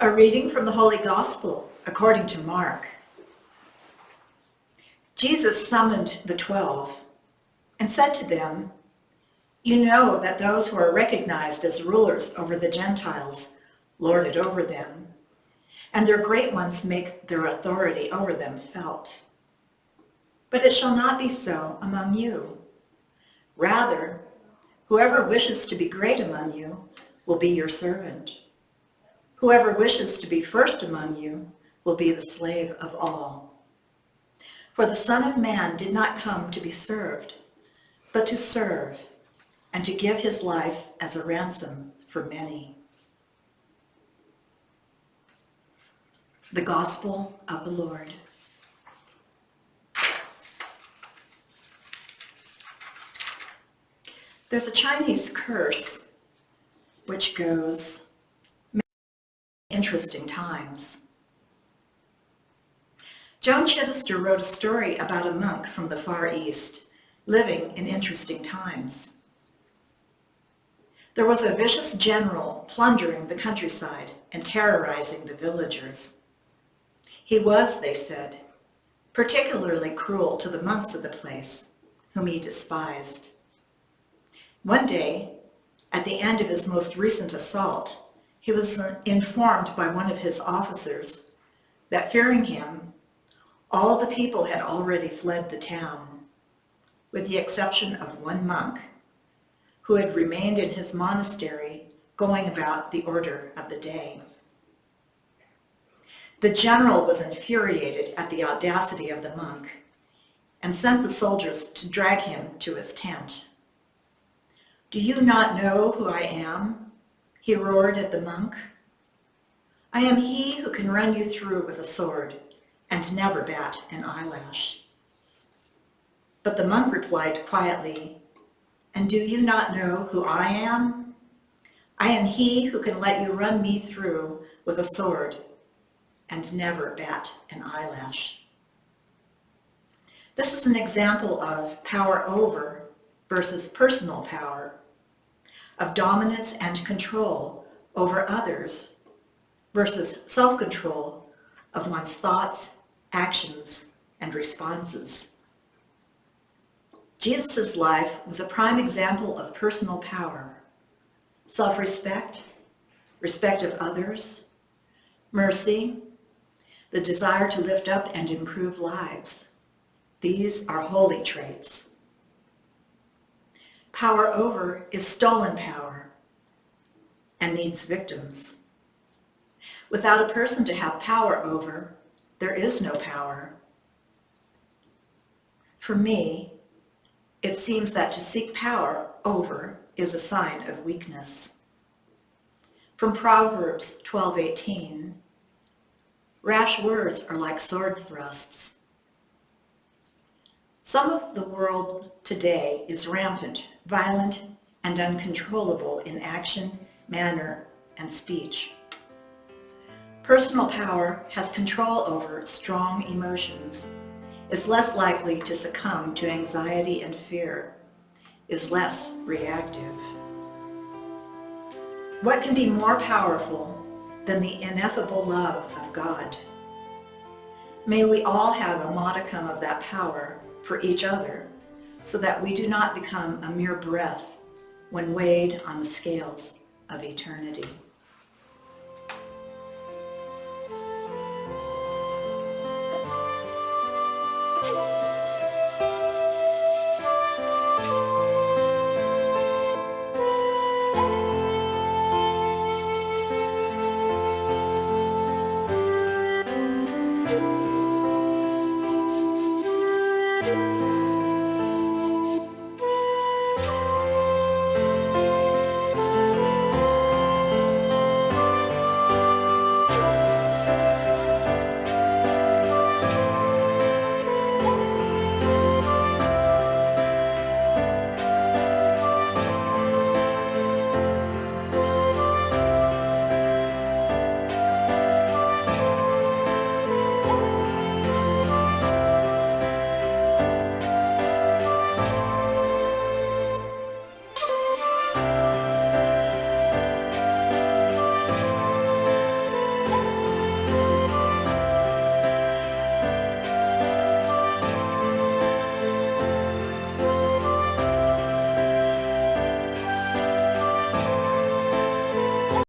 A reading from the Holy Gospel according to Mark. Jesus summoned the 12 and said to them, "You know that those who are recognized as rulers over the Gentiles lord it over them, and their great ones make their authority over them felt. But it shall not be so among you. Rather, whoever wishes to be great among you will be your servant. Whoever wishes to be first among you will be the slave of all. For the Son of Man did not come to be served, but to serve, and to give his life as a ransom for many." The Gospel of the Lord. There's a Chinese curse which goes, "Interesting times." Joan Chittister wrote a story about a monk from the Far East living in interesting times. There was a vicious general plundering the countryside and terrorizing the villagers. He was, they said, particularly cruel to the monks of the place, whom he despised. One day, at the end of his most recent assault, he was informed by one of his officers that, fearing him, all the people had already fled the town, with the exception of one monk, who had remained in his monastery going about the order of the day. The general was infuriated at the audacity of the monk and sent the soldiers to drag him to his tent. "Do you not know who I am?" he roared at the monk. "I am he who can run you through with a sword and never bat an eyelash." But the monk replied quietly, "And do you not know who I am? I am he who can let you run me through with a sword and never bat an eyelash." This is an example of power over versus personal power, of dominance and control over others versus self-control of one's thoughts, actions, and responses. Jesus' life was a prime example of personal power, self-respect, respect of others, mercy, the desire to lift up and improve lives. These are holy traits. Power over is stolen power and needs victims. Without a person to have power over, there is no power. For me, it seems that to seek power over is a sign of weakness. From Proverbs 12:18, "Rash words are like sword thrusts." Some of the world today is rampant, violent, and uncontrollable in action, manner, and speech. Personal power has control over strong emotions, is less likely to succumb to anxiety and fear, is less reactive. What can be more powerful than the ineffable love of God? May we all have a modicum of that power for each other, so that we do not become a mere breath when weighed on the scales of eternity.